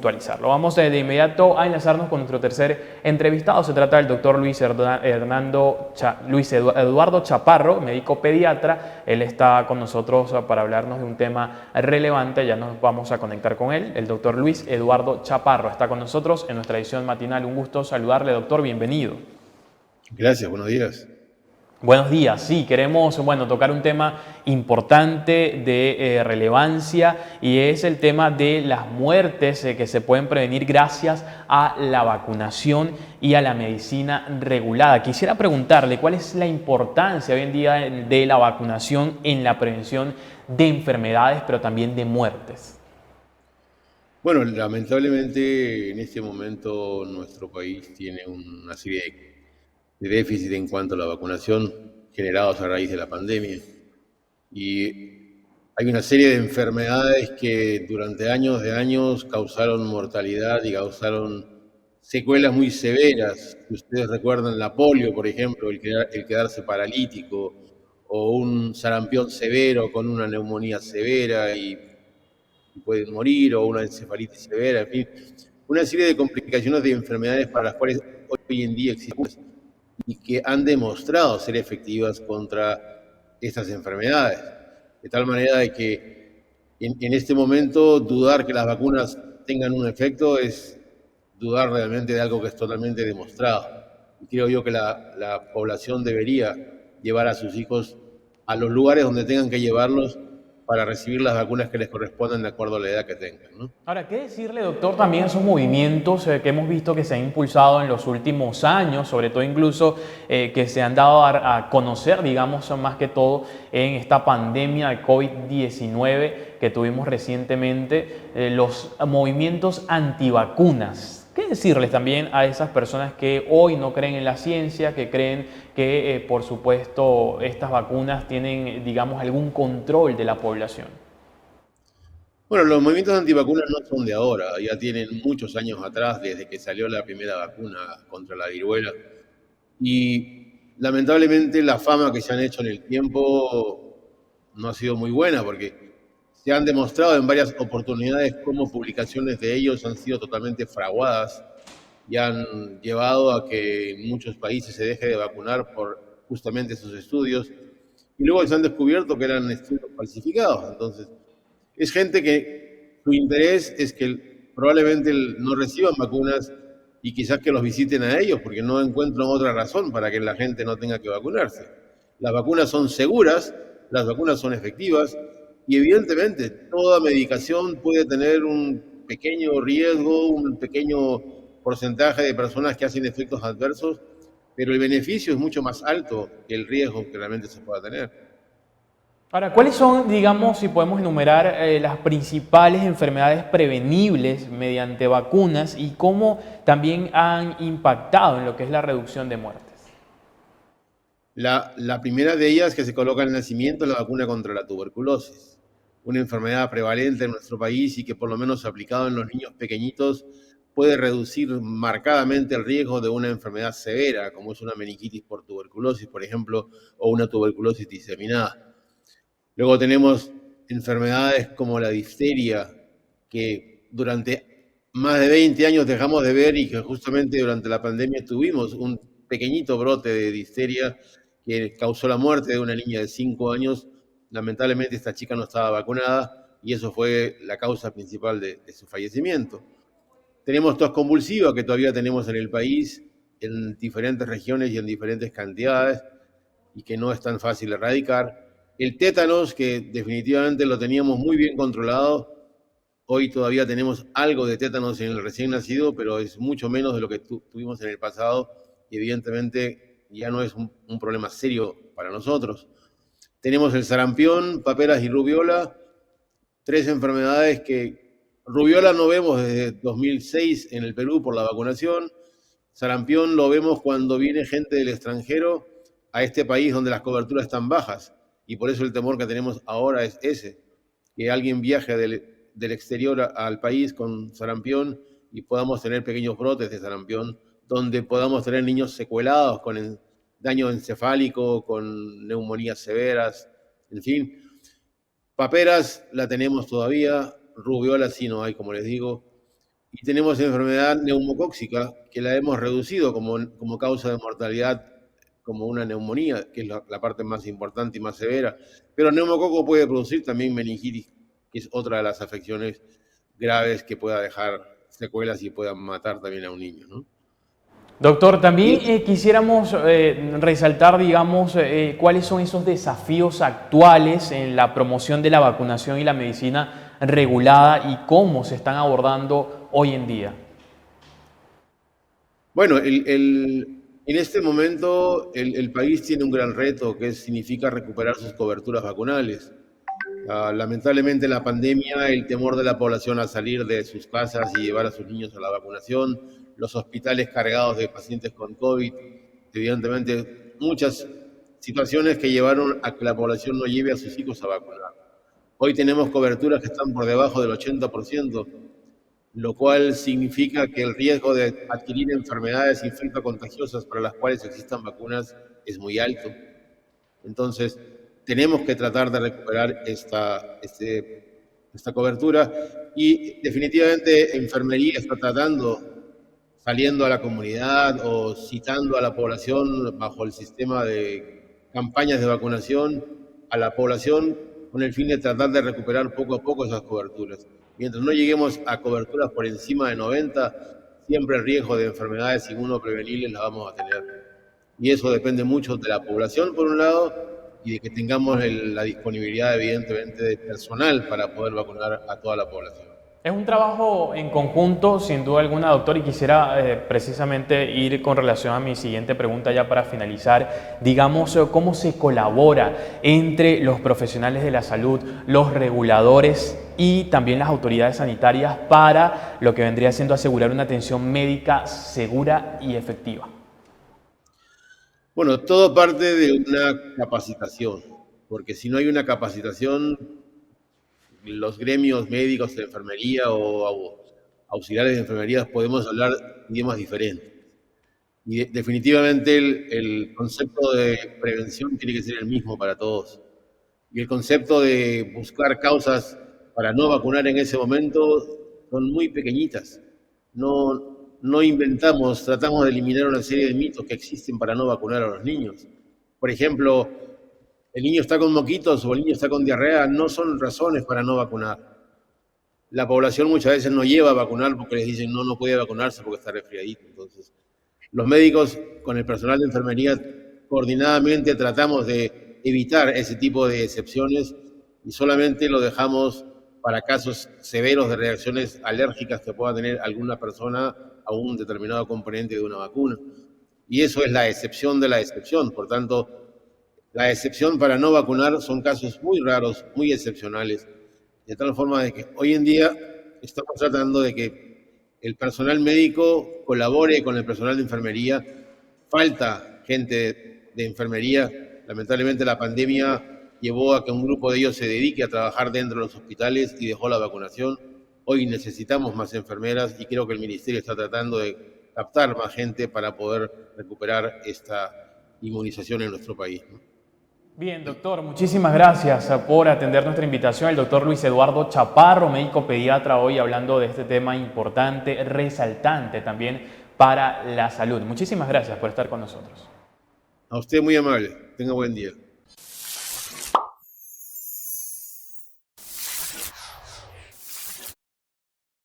puntualizarlo. Vamos de inmediato a enlazarnos con nuestro tercer entrevistado. Se trata del doctor Luis Eduardo Chaparro, médico pediatra. Él está con nosotros para hablarnos de un tema relevante. Ya nos vamos a conectar con él. El doctor Luis Eduardo Chaparro está con nosotros en nuestra edición matinal. Un gusto saludarle, doctor. Bienvenido. Gracias, buenos días. Buenos días, sí, queremos tocar un tema importante de relevancia y es el tema de las muertes que se pueden prevenir gracias a la vacunación y a la medicina regulada. Quisiera preguntarle cuál es la importancia hoy en día de la vacunación en la prevención de enfermedades, pero también de muertes. Bueno, lamentablemente en este momento nuestro país tiene una serie de déficit en cuanto a la vacunación generados a raíz de la pandemia. Y hay una serie de enfermedades que durante años causaron mortalidad y causaron secuelas muy severas. Si ustedes recuerdan la polio, por ejemplo, el quedarse paralítico, o un sarampión severo con una neumonía severa y pueden morir, o una encefalitis severa, en fin, una serie de complicaciones de enfermedades para las cuales hoy en día existen y que han demostrado ser efectivas contra estas enfermedades. De tal manera de que en este momento dudar que las vacunas tengan un efecto es dudar realmente de algo que es totalmente demostrado. Y creo yo que la población debería llevar a sus hijos a los lugares donde tengan que llevarlos para recibir las vacunas que les correspondan de acuerdo a la edad que tengan, ¿no? Ahora, ¿qué decirle, doctor, también esos movimientos que hemos visto que se han impulsado en los últimos años, sobre todo incluso que se han dado a conocer, digamos, más que todo en esta pandemia de COVID-19 que tuvimos recientemente, los movimientos antivacunas? ¿Qué decirles también a esas personas que hoy no creen en la ciencia, que creen que, por supuesto, estas vacunas tienen, digamos, algún control de la población? Bueno, los movimientos antivacunas no son de ahora, ya tienen muchos años atrás, desde que salió la primera vacuna contra la viruela. Y lamentablemente la fama que se han hecho en el tiempo no ha sido muy buena, porque se han demostrado en varias oportunidades cómo publicaciones de ellos han sido totalmente fraguadas y han llevado a que en muchos países se deje de vacunar por justamente esos estudios. Y luego se han descubierto que eran estudios falsificados. Entonces, es gente que su interés es que probablemente no reciban vacunas y quizás que los visiten a ellos, porque no encuentran otra razón para que la gente no tenga que vacunarse. Las vacunas son seguras, las vacunas son efectivas y evidentemente toda medicación puede tener un pequeño riesgo, un pequeño porcentaje de personas que hacen efectos adversos, pero el beneficio es mucho más alto que el riesgo que realmente se pueda tener. Ahora, ¿cuáles son, digamos, si podemos enumerar las principales enfermedades prevenibles mediante vacunas y cómo también han impactado en lo que es la reducción de muertes? La primera de ellas que se coloca en el nacimiento es la vacuna contra la tuberculosis, una enfermedad prevalente en nuestro país y que por lo menos aplicado en los niños pequeñitos puede reducir marcadamente el riesgo de una enfermedad severa, como es una meningitis por tuberculosis, por ejemplo, o una tuberculosis diseminada. Luego tenemos enfermedades como la difteria, que durante más de 20 años dejamos de ver y que justamente durante la pandemia tuvimos un pequeñito brote de difteria que causó la muerte de una niña de 5 años. Lamentablemente esta chica no estaba vacunada y eso fue la causa principal de su fallecimiento. Tenemos tos convulsiva que todavía tenemos en el país, en diferentes regiones y en diferentes cantidades, y que no es tan fácil erradicar. El tétanos, que definitivamente lo teníamos muy bien controlado, hoy todavía tenemos algo de tétanos en el recién nacido, pero es mucho menos de lo que tuvimos en el pasado y evidentemente ya no es un problema serio para nosotros. Tenemos el sarampión, paperas y rubiola, tres enfermedades que rubiola no vemos desde 2006 en el Perú por la vacunación. Sarampión lo vemos cuando viene gente del extranjero a este país donde las coberturas están bajas y por eso el temor que tenemos ahora es ese, que alguien viaje del exterior al país con sarampión y podamos tener pequeños brotes de sarampión donde podamos tener niños secuelados con daño encefálico, con neumonías severas, en fin. Paperas la tenemos todavía, rubiola sí no hay, como les digo. Y tenemos enfermedad neumocóxica, que la hemos reducido como causa de mortalidad, como una neumonía, que es la parte más importante y más severa. Pero el neumococo puede producir también meningitis, que es otra de las afecciones graves que pueda dejar secuelas y pueda matar también a un niño, ¿no? Doctor, también Y quisiéramos resaltar, digamos, cuáles son esos desafíos actuales en la promoción de la vacunación y la medicina regulada y cómo se están abordando hoy en día. bueno, en este momento el país tiene un gran reto que significa recuperar sus coberturas vacunales. Lamentablemente la pandemia, el temor de la población a salir de sus casas y llevar a sus niños a la vacunación, los hospitales cargados de pacientes con COVID, evidentemente muchas situaciones que llevaron a que la población no lleve a sus hijos a vacunar. Hoy tenemos coberturas que están por debajo del 80%, lo cual significa que el riesgo de adquirir enfermedades infectocontagiosas para las cuales existan vacunas es muy alto. Entonces, tenemos que tratar de recuperar esta cobertura y definitivamente enfermería está tratando, saliendo a la comunidad o citando a la población bajo el sistema de campañas de vacunación a la población con el fin de tratar de recuperar poco a poco esas coberturas. Mientras no lleguemos a coberturas por encima de 90, siempre el riesgo de enfermedades inmunoprevenibles la vamos a tener. Y eso depende mucho de la población, por un lado, y de que tengamos la disponibilidad, evidentemente, de personal para poder vacunar a toda la población. Es un trabajo en conjunto, sin duda alguna, doctor, y quisiera precisamente ir con relación a mi siguiente pregunta ya para finalizar. Digamos, cómo se colabora entre los profesionales de la salud, los reguladores y también las autoridades sanitarias para lo que vendría siendo asegurar una atención médica segura y efectiva. Bueno, todo parte de una capacitación, porque si no hay una capacitación, los gremios médicos de enfermería o auxiliares de enfermería podemos hablar idiomas diferentes. Y definitivamente el concepto de prevención tiene que ser el mismo para todos. Y el concepto de buscar causas para no vacunar en ese momento son muy pequeñitas. No inventamos, tratamos de eliminar una serie de mitos que existen para no vacunar a los niños. Por ejemplo, el niño está con moquitos o el niño está con diarrea, no son razones para no vacunar. La población muchas veces no lleva a vacunar porque les dicen no puede vacunarse porque está resfriadito. Entonces, los médicos con el personal de enfermería coordinadamente tratamos de evitar ese tipo de excepciones y solamente lo dejamos para casos severos de reacciones alérgicas que pueda tener alguna persona a un determinado componente de una vacuna. Y eso es la excepción de la excepción. Por tanto, la excepción para no vacunar son casos muy raros, muy excepcionales, de tal forma de que hoy en día estamos tratando de que el personal médico colabore con el personal de enfermería. Falta gente de enfermería. Lamentablemente la pandemia llevó a que un grupo de ellos se dedique a trabajar dentro de los hospitales y dejó la vacunación. Hoy necesitamos más enfermeras y creo que el ministerio está tratando de captar más gente para poder recuperar esta inmunización en nuestro país, ¿no? Bien, doctor, muchísimas gracias por atender nuestra invitación. El doctor Luis Eduardo Chaparro, médico pediatra, hoy hablando de este tema importante, resaltante también para la salud. Muchísimas gracias por estar con nosotros. A usted muy amable. Tenga buen día.